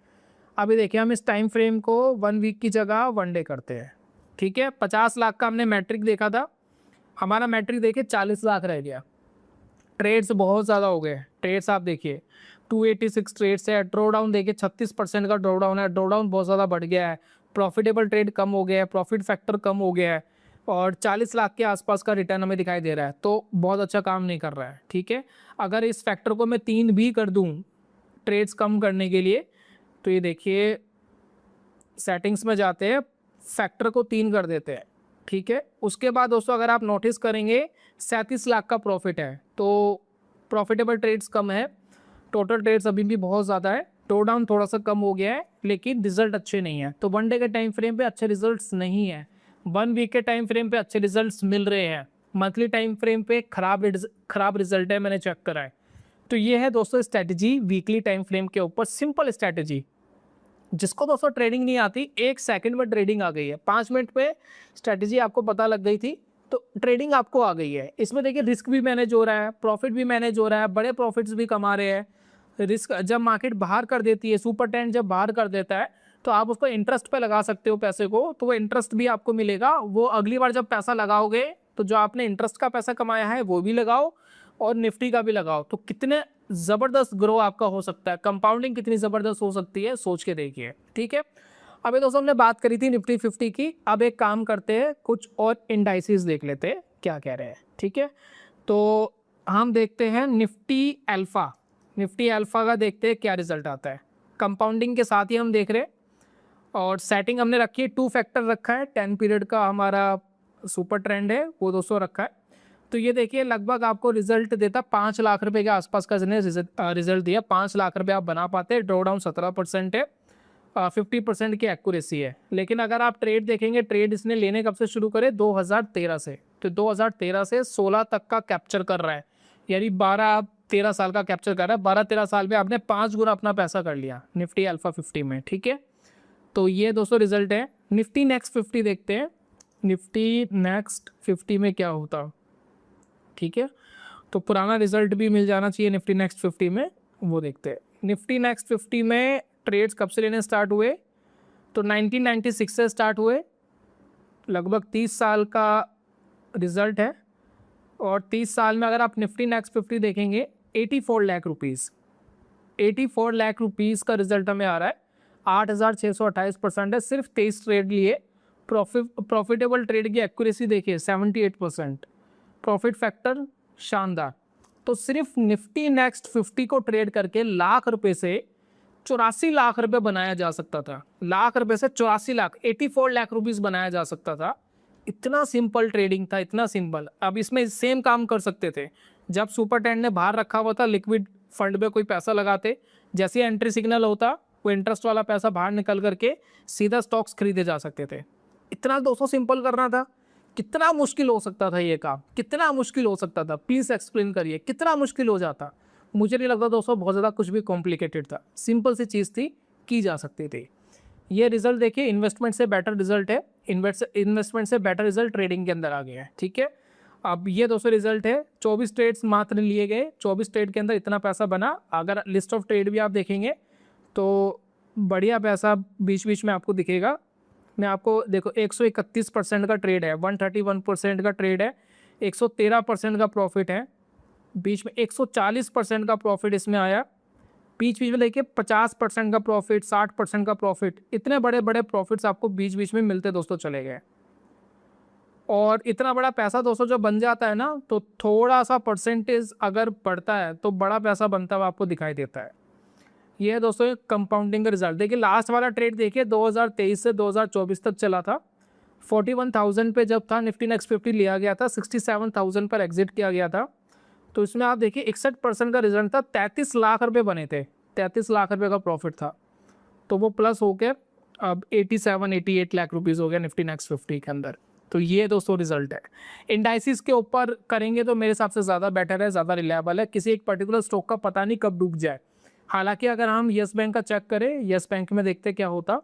अभी देखिए हम इस टाइम फ्रेम को 1 वीक की जगह 1 डे करते हैं, ठीक है। 50 लाख का हमने मैट्रिक देखा था, हमारा मैट्रिक देखिए 40 लाख रह गया। ट्रेड्स बहुत ज़्यादा हो गए, ट्रेड्स आप देखिए 286 ट्रेड्स है, ड्रॉ डाउन देखिए 36% का ड्रॉ डाउन है, ड्रॉ डाउन बहुत ज़्यादा बढ़ गया है, प्रॉफिटेबल ट्रेड कम हो गया है, प्रॉफिट फैक्टर कम हो गया है और 40 लाख के आसपास का रिटर्न हमें दिखाई दे रहा है, तो बहुत अच्छा काम नहीं कर रहा है, ठीक है। अगर इस फैक्टर को मैं 3 भी कर दूँ ट्रेड्स कम करने के लिए, तो ये देखिए सेटिंग्स में जाते हैं, फैक्टर को 3 कर देते हैं, ठीक है। उसके बाद दोस्तों अगर आप नोटिस करेंगे 37 लाख का प्रॉफिट है, तो प्रॉफिटेबल ट्रेड्स कम है, टोटल ट्रेड्स अभी भी बहुत ज़्यादा है, टो डाउन थोड़ा सा कम हो गया है, लेकिन रिजल्ट अच्छे नहीं है। तो 1 डे के टाइम फ्रेम पे अच्छे रिजल्ट्स नहीं है, 1 वीक के टाइम फ्रेम पे अच्छे रिजल्ट्स मिल रहे हैं, मंथली टाइम फ्रेम पे खराब रिजल्ट है, मैंने चेक करा है। तो ये है दोस्तों स्ट्रैटेजी वीकली टाइम फ्रेम के ऊपर, सिंपल स्ट्रैटेजी। जिसको दोस्तों ट्रेडिंग नहीं आती, 1 सेकंड में ट्रेडिंग आ गई है, 5 मिनट पे स्ट्रैटेजी आपको पता लग गई थी तो ट्रेडिंग आपको आ गई है। इसमें देखिए रिस्क भी मैनेज हो रहा है, प्रॉफिट भी मैनेज हो रहा है, बड़े प्रॉफिट्स भी कमा रहे हैं। रिस्क जब मार्केट बाहर कर देती है, सुपर टेंट जब बाहर कर देता है तो आप उसको इंटरेस्ट पे लगा सकते हो पैसे को, तो वो इंटरेस्ट भी आपको मिलेगा। वो अगली बार जब पैसा लगाओगे तो जो आपने इंटरेस्ट का पैसा कमाया है वो भी लगाओ और निफ्टी का भी लगाओ, तो कितने ज़बरदस्त ग्रो आपका हो सकता है, कंपाउंडिंग कितनी ज़बरदस्त हो सकती है, सोच के देखिए, ठीक है। अभी दोस्तों हमने बात करी थी निफ्टी 50 की, अब एक काम करते हैं कुछ और इंडाइसिस देख लेते हैं क्या कह रहे हैं, ठीक है। तो हम देखते हैं निफ्टी अल्फा, निफ्टी अल्फा का देखते हैं क्या रिजल्ट आता है। कंपाउंडिंग के साथ ही हम देख रहे हैं और सेटिंग हमने रखी है, 2 फैक्टर रखा है, 10 पीरियड का हमारा सुपर ट्रेंड है वो दोस्तों रखा है। तो ये देखिए लगभग आपको रिजल्ट देता 5 लाख रुपए के आसपास का रिजल्ट दिया, 5 लाख रुपए आप बना पाते हैं। ड्रॉ डाउन 17% है, 50% की एक्यूरेसी है। लेकिन अगर आप ट्रेड देखेंगे, ट्रेड इसने लेने कब से शुरू करे, 2013 से, तो 2013 से 16 तक का कैप्चर कर रहा है, यानी 12-13 साल का कैप्चर कर रहा है। 12-13 साल में आपने 5 गुना अपना पैसा कर लिया निफ्टी अल्फा 50 में, ठीक है। तो ये दोस्तों रिजल्ट है। निफ्टी नेक्स्ट 50 देखते हैं, निफ्टी नेक्स्ट 50 में क्या होता, ठीक है। तो पुराना रिजल्ट भी मिल जाना चाहिए निफ्टी नेक्स्ट 50 में, वो देखते हैं। निफ्टी नेक्स्ट 50 में ट्रेड्स कब से लेने स्टार्ट हुए, तो 1996 से स्टार्ट हुए, लगभग 30 साल का रिजल्ट है। और 30 साल में अगर आप निफ्टी नेक्स्ट 50 देखेंगे 84 लाख रुपीज़, 84 लाख रुपीज़ का रिजल्ट हमें आ रहा है, 8,628% है, सिर्फ 23 ट्रेड लिए। प्रॉफिटेबल ट्रेड की एक्यूरेसी देखिए 78%, प्रॉफिट फैक्टर शानदार। तो सिर्फ निफ्टी नेक्स्ट 50 को ट्रेड करके लाख रुपए से 84 लाख रुपए बनाया जा सकता था, लाख रुपए से 84 लाख, 84 लाख रुपीस बनाया जा सकता था। इतना सिंपल ट्रेडिंग था, इतना सिंपल। अब इसमें सेम काम कर सकते थे, जब सुपर टेंट ने बाहर रखा हुआ था लिक्विड फंड में कोई पैसा लगाते, जैसे एंट्री सिग्नल होता वो इंटरेस्ट वाला पैसा बाहर निकल करके सीधा स्टॉक्स खरीदे जा सकते थे। इतना दोस्तों सिंपल करना था। कितना मुश्किल हो सकता था ये काम, कितना मुश्किल हो सकता था, प्लीज़ एक्सप्लेन करिए कितना मुश्किल हो जाता। मुझे नहीं लगता दोस्तों बहुत ज़्यादा कुछ भी कॉम्प्लिकेटेड था, सिंपल सी चीज़ थी, की जा सकती थी। ये रिजल्ट देखिए इन्वेस्टमेंट से बेटर रिजल्ट है, इन्वेस्टमेंट से बेटर रिजल्ट ट्रेडिंग के अंदर आ गया है, ठीक है। अब ये दोस्तों रिजल्ट है, 24 ट्रेड्स मात्र लिए गए, 24 ट्रेड के अंदर इतना पैसा बना। अगर लिस्ट ऑफ ट्रेड भी आप देखेंगे तो बढ़िया पैसा बीच बीच में आपको दिखेगा। मैं आपको देखो 131% का ट्रेड है, 131% का ट्रेड है, 113% का प्रॉफिट है, बीच में 140% का प्रॉफिट इसमें आया, बीच बीच में देखिए 50% का प्रॉफिट, 60% का प्रॉफिट, इतने बड़े बड़े प्रॉफिट्स आपको बीच बीच में मिलते दोस्तों चले गए। और इतना बड़ा पैसा दोस्तों जब बन जाता है ना, तो थोड़ा सा परसेंटेज अगर बढ़ता है तो बड़ा पैसा बनता हुआ आपको दिखाई देता है। ये है दोस्तों कंपाउंडिंग का रिजल्ट। देखिए लास्ट वाला ट्रेड देखिए 2023 से 2024 तक चला था। 41,000 पे जब था निफ्टी नेक्स्ट 50 लिया गया था, 67,000 पर एग्जिट किया गया था। तो इसमें आप देखिए 61% का रिजल्ट था, 33 लाख रुपए बने थे, 33 लाख रुपए का प्रॉफिट था। तो वो प्लस होकर अब 87-88 लाख रुपीज़ हो गया निफ्टी नेक्स्ट 50 के अंदर। तो ये दोस्तों रिजल्ट है। इंडाइसिस के ऊपर करेंगे तो मेरे हिसाब से ज़्यादा बेटर है, ज़्यादा रिलायबल है। किसी एक पर्टिकुलर स्टॉक का पता नहीं कब डूब जाए। हालांकि अगर हम येस बैंक का चेक करें, येस बैंक में देखते क्या होता,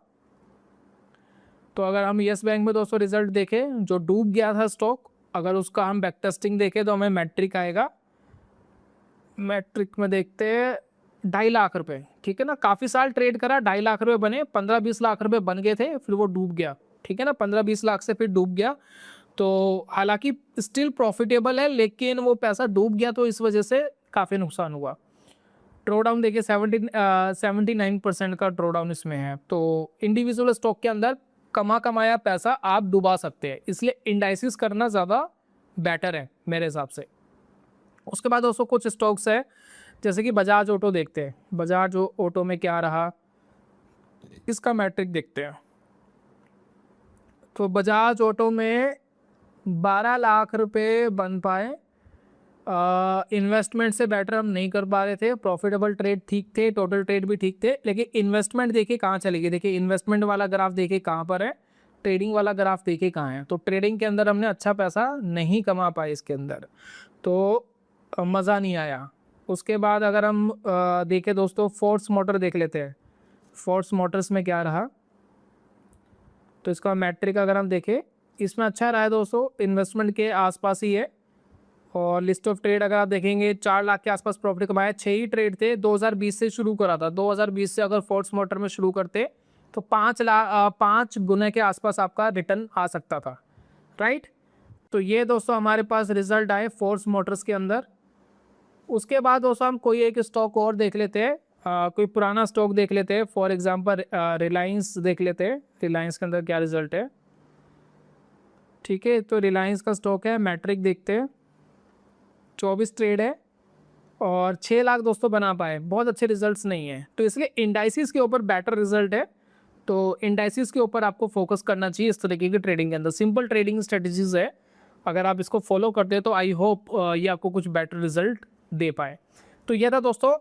तो अगर हम येस बैंक में दोस्तों रिजल्ट देखें, जो डूब गया था स्टॉक, अगर उसका हम बैक टेस्टिंग देखें तो हमें मैट्रिक आएगा। मैट्रिक में देखते हैं 2.5 लाख रुपए, ठीक है ना। काफ़ी साल ट्रेड करा, 2.5 लाख रुपए बने, 15-20 लाख रुपए बन गए थे, फिर वो डूब गया, ठीक है ना। 15-20 लाख से फिर डूब गया। तो हालांकि स्टिल प्रॉफिटेबल है, लेकिन वो पैसा डूब गया तो इस वजह से काफ़ी नुकसान हुआ। ड्रॉ डाउन देखिए 79% का ड्रॉ डाउन इसमें है। तो इंडिविजुअल स्टॉक के अंदर कमाया पैसा आप डुबा सकते हैं, इसलिए इंडाइसिस करना ज़्यादा बेटर है मेरे हिसाब से। उसके बाद दोस्तों कुछ स्टॉक्स है, जैसे कि बजाज ऑटो देखते हैं। बजाज ऑटो में क्या रहा, इसका मैट्रिक देखते हैं। तो बजाज ऑटो में 12 लाख रुपए बन पाए। इन्वेस्टमेंट से बेटर हम नहीं कर पा रहे थे। प्रॉफिटेबल ट्रेड ठीक थे, टोटल ट्रेड भी ठीक थे, लेकिन इन्वेस्टमेंट देखिए कहाँ चली गई। देखिए इन्वेस्टमेंट वाला ग्राफ देखिए कहाँ पर है, ट्रेडिंग वाला ग्राफ देखिए कहाँ है। तो ट्रेडिंग के अंदर हमने अच्छा पैसा नहीं कमा पाए इसके अंदर, तो मज़ा नहीं आया। उसके बाद अगर हम देखें दोस्तों, फोर्स मोटर देख लेते हैं। फोर्स मोटर्स में क्या रहा, तो इसका मैट्रिक अगर हम देखें, इसमें अच्छा रहा है दोस्तों, इन्वेस्टमेंट के आसपास ही है। और लिस्ट ऑफ ट्रेड अगर आप देखेंगे 4 लाख के आसपास प्रॉफिट कमाया, 6 ही ट्रेड थे। 2020 से शुरू करा था, 2020 से अगर फोर्स मोटर में शुरू करते तो 5 गुने के आसपास आपका रिटर्न आ सकता था, राइट। तो ये दोस्तों हमारे पास रिजल्ट आए फोर्स मोटर्स के अंदर। उसके बाद दोस्तों हम कोई एक स्टॉक और देख लेते हैं, कोई पुराना स्टॉक देख लेते हैं। फॉर एग्जांपल रिलायंस देख लेते हैं, रिलायंस के अंदर क्या रिजल्ट है, ठीक है। तो रिलायंस का स्टॉक है, मैट्रिक देखते हैं, 24 ट्रेड है और 6 लाख दोस्तों बना पाए, बहुत अच्छे रिजल्ट्स नहीं है। तो इसलिए इंडाइसिस के ऊपर बेटर रिजल्ट है। तो इंडाइसिस के ऊपर आपको फोकस करना चाहिए इस तरीके की ट्रेडिंग के अंदर। सिंपल ट्रेडिंग स्ट्रेटजीज है, अगर आप इसको फॉलो करते हैं तो आई होप ये आपको कुछ बेटर रिजल्ट दे पाए। तो ये था दोस्तों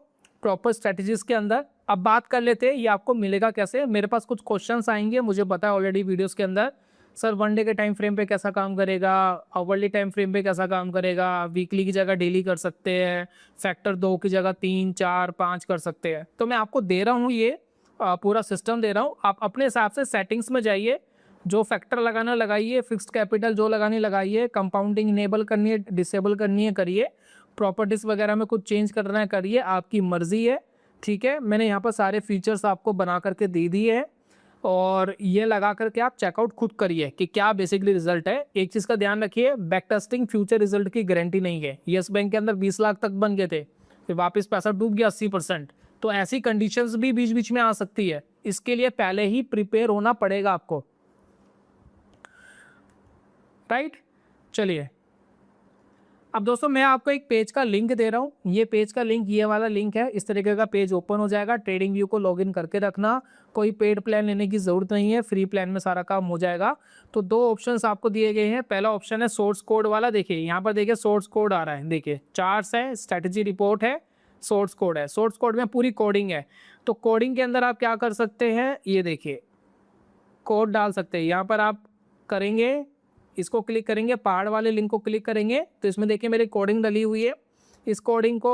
प्रॉपर स्ट्रेटजीज के अंदर। अब बात कर लेते हैं ये आपको मिलेगा कैसे। मेरे पास कुछ क्वेश्चंस आएंगे, मुझे पता है ऑलरेडी वीडियोस के अंदर, सर 1 डे के टाइम फ्रेम पे कैसा काम करेगा, आवरली टाइम फ्रेम पे कैसा काम करेगा, वीकली की जगह डेली कर सकते हैं, फैक्टर 2 की जगह 3, 4, 5 कर सकते हैं। तो मैं आपको दे रहा हूँ ये पूरा सिस्टम दे रहा हूँ, आप अपने हिसाब से सेटिंग्स में जाइए, जो फैक्टर लगाना लगाइए, फिक्स्ड कैपिटल जो लगानी लगाइए, कंपाउंडिंग इनेबल करनी है डिसेबल करनी है करिए, प्रॉपर्टीज़ वगैरह में कुछ चेंज करना है करिए, आपकी मर्जी है, ठीक है। मैंने यहाँ पर सारे फीचर्स आपको बना करके दे दिए हैं और ये लगा करके आप चेकआउट खुद करिए कि क्या बेसिकली रिजल्ट है। एक चीज़ का ध्यान रखिए, बैक टेस्टिंग फ्यूचर रिजल्ट की गारंटी नहीं है। येस बैंक के अंदर 20 लाख तक बन गए थे, फिर वापस पैसा डूब गया 80%। तो ऐसी कंडीशंस भी बीच बीच में आ सकती है, इसके लिए पहले ही प्रिपेयर होना पड़ेगा आपको, राइट। चलिए अब दोस्तों मैं आपको एक पेज का लिंक दे रहा हूँ। ये पेज का लिंक ये वाला लिंक है, इस तरीके का पेज ओपन हो जाएगा। ट्रेडिंग व्यू को लॉगिन करके रखना, कोई पेड प्लान लेने की ज़रूरत नहीं है, फ्री प्लान में सारा काम हो जाएगा। तो 2 ऑप्शंस आपको दिए गए हैं। पहला ऑप्शन है सोर्स कोड वाला, देखिए यहाँ पर देखिए सोर्स कोड आ रहा है, देखिए चार्ट्स है, स्ट्रैटेजी रिपोर्ट है, सोर्स कोड है। सोर्स कोड में पूरी कोडिंग है। तो कोडिंग के अंदर आप क्या कर सकते हैं, ये देखिए कोड डाल सकते हैं। यहाँ पर आप करेंगे, इसको क्लिक करेंगे, पहाड़ वाले लिंक को क्लिक करेंगे तो इसमें देखिए मेरी कोडिंग डली हुई है। इस कोडिंग को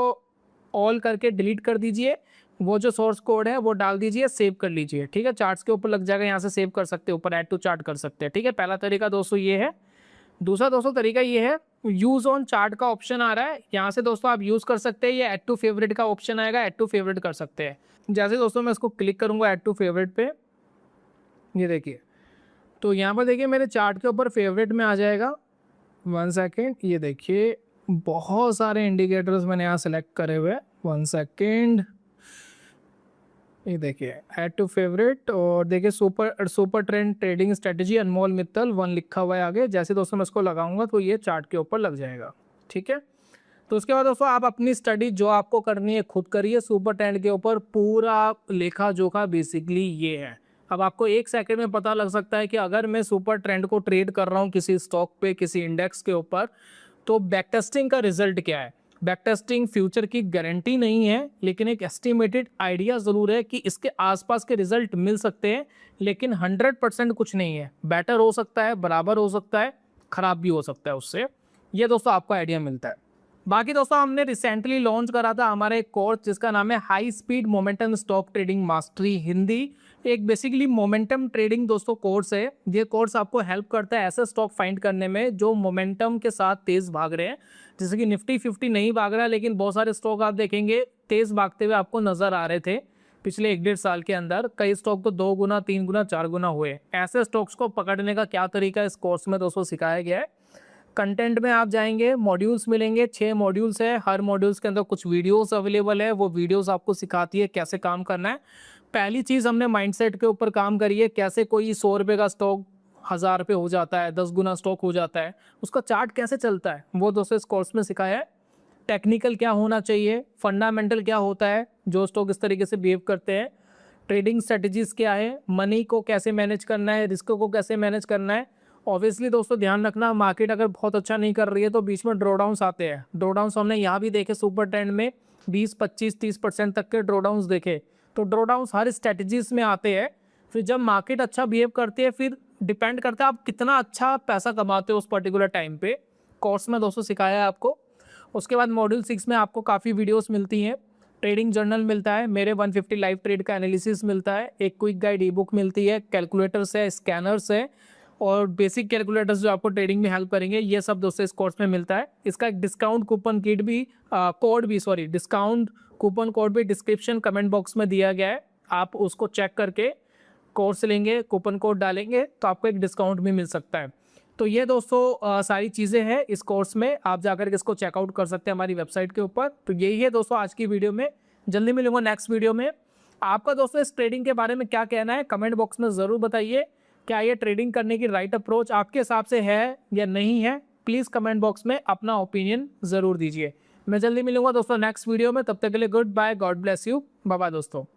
ऑल करके डिलीट कर दीजिए, वो जो सोर्स कोड है वो डाल दीजिए, सेव कर लीजिए, ठीक है। चार्ट्स के ऊपर लग जाएगा, यहाँ से सेव कर सकते हैं, ऊपर ऐड टू चार्ट कर सकते हैं, ठीक है। पहला तरीका दोस्तों ये है। दूसरा दोस्तों तरीका ये है, यूज़ ऑन चार्ट का ऑप्शन आ रहा है, यहाँ से दोस्तों आप यूज़ कर सकते हैं। ये ऐड टू फेवरेट का ऑप्शन आएगा, ऐड टू फेवरेट कर सकते हैं। जैसे दोस्तों मैं इसको क्लिक करूँगा ऐड टू फेवरेट पे, ये देखिए तो यहाँ पर देखिए मेरे चार्ट के ऊपर फेवरेट में आ जाएगा। 1 सेकेंड, ये देखिए बहुत सारे इंडिकेटर्स मैंने यहाँ सेलेक्ट करे हुए हैं। 1 सेकेंड, ये देखिए ऐड टू फेवरेट, और देखिए सुपर ट्रेंड ट्रेडिंग स्ट्रेटजी अनमोल मित्तल 1 लिखा हुआ है आगे। जैसे दोस्तों मैं इसको लगाऊंगा तो ये चार्ट के ऊपर लग जाएगा, ठीक है। तो उसके बाद दोस्तों आप अपनी स्टडी जो आपको करनी है खुद करिए। सुपर ट्रेंड के ऊपर पूरा लेखा जोखा बेसिकली ये है। अब आपको 1 सेकंड में पता लग सकता है कि अगर मैं सुपर ट्रेंड को ट्रेड कर रहा हूँ किसी स्टॉक पे, किसी इंडेक्स के ऊपर, तो बैक टेस्टिंग का रिजल्ट क्या है। बैक टेस्टिंग फ्यूचर की गारंटी नहीं है, लेकिन एक एस्टिमेटेड आइडिया ज़रूर है कि इसके आसपास के रिजल्ट मिल सकते हैं, लेकिन 100% कुछ नहीं है। बेटर हो सकता है, बराबर हो सकता है, ख़राब भी हो सकता है उससे। ये दोस्तों आपको आइडिया मिलता है। बाकी दोस्तों हमने रिसेंटली लॉन्च करा था हमारा एक कोर्स जिसका नाम है high speed momentum stock trading mastery Hindi. एक बेसिकली मोमेंटम ट्रेडिंग दोस्तों कोर्स है। ये कोर्स आपको हेल्प करता है ऐसे स्टॉक फाइंड करने में जो मोमेंटम के साथ तेज़ भाग रहे हैं। जैसे कि निफ्टी 50 नहीं भाग रहा है, लेकिन बहुत सारे स्टॉक आप देखेंगे तेज़ भागते हुए आपको नज़र आ रहे थे पिछले 1-1.5 साल के अंदर। कई स्टॉक तो 2 गुना, 3 गुना, 4 गुना हुए। ऐसे स्टॉक्स को पकड़ने का क्या तरीका इस कोर्स में दोस्तों सिखाया गया है। कंटेंट में आप जाएंगे, मॉड्यूल्स मिलेंगे, 6 मॉड्यूल्स है। हर मॉड्यूल्स के अंदर कुछ वीडियोस अवेलेबल है। वो वीडियोस आपको सिखाती है कैसे काम करना है। पहली चीज़ हमने माइंडसेट के ऊपर काम करी है, कैसे कोई 100 रुपये का स्टॉक 1000 रुपये हो जाता है, 10 गुना स्टॉक हो जाता है, उसका चार्ट कैसे चलता है वो दोस्तों इस कोर्स में सिखाया है। टेक्निकल क्या होना चाहिए, फंडामेंटल क्या होता है, जो स्टॉक इस तरीके से बिहेव करते हैं, ट्रेडिंग स्ट्रेटजीज क्या है, मनी को कैसे मैनेज करना है, रिस्क को कैसे मैनेज करना है। ऑब्वियसली दोस्तों ध्यान रखना, मार्केट अगर बहुत अच्छा नहीं कर रही है तो बीच में ड्रॉडाउंस आते हैं। ड्रॉडाउंस हमने यहाँ भी देखे, सुपर ट्रेंड में 20, 25, 30% तक के ड्रॉडाउंस देखे। तो ड्रॉडाउंस हर स्ट्रेटजीज में आते हैं। फिर जब मार्केट अच्छा बिहेव करती है, फिर डिपेंड करता है आप कितना अच्छा पैसा कमाते हो उस पर्टिकुलर टाइम पे। कोर्स में दोस्तों सिखाया है आपको। उसके बाद मॉड्यूल 6 में आपको काफ़ी वीडियोस मिलती हैं। ट्रेडिंग जर्नल मिलता है, मेरे 150 लाइव ट्रेड का एनालिसिस मिलता है, एक क्विक गाइड ई बुक मिलती है, कैलकुलेटर्स है, स्कैनर्स है, और बेसिक कैलकुलेटर्स जो आपको ट्रेडिंग में हेल्प करेंगे। ये सब दोस्तों इस कोर्स में मिलता है। इसका एक डिस्काउंट कूपन किट भी डिस्काउंट कूपन कोड भी डिस्क्रिप्शन कमेंट बॉक्स में दिया गया है। आप उसको चेक करके कोर्स लेंगे, कूपन कोड डालेंगे तो आपको एक डिस्काउंट भी मिल सकता है। तो ये दोस्तों सारी चीज़ें हैं इस कोर्स में, आप जाकर के इसको चेकआउट कर सकते हैं हमारी वेबसाइट के ऊपर। तो यही है दोस्तों आज की वीडियो में। जल्दी मिलूंगा नेक्स्ट वीडियो में। आपका दोस्तों इस ट्रेडिंग के बारे में क्या कहना है कमेंट बॉक्स में ज़रूर बताइए। क्या ये ट्रेडिंग करने की राइट अप्रोच आपके हिसाब से है या नहीं है, प्लीज़ कमेंट बॉक्स में अपना ओपिनियन ज़रूर दीजिए। मैं जल्दी मिलूंगा दोस्तों नेक्स्ट वीडियो में। तब तक के लिए good bye, god bless you, bye bye दोस्तों।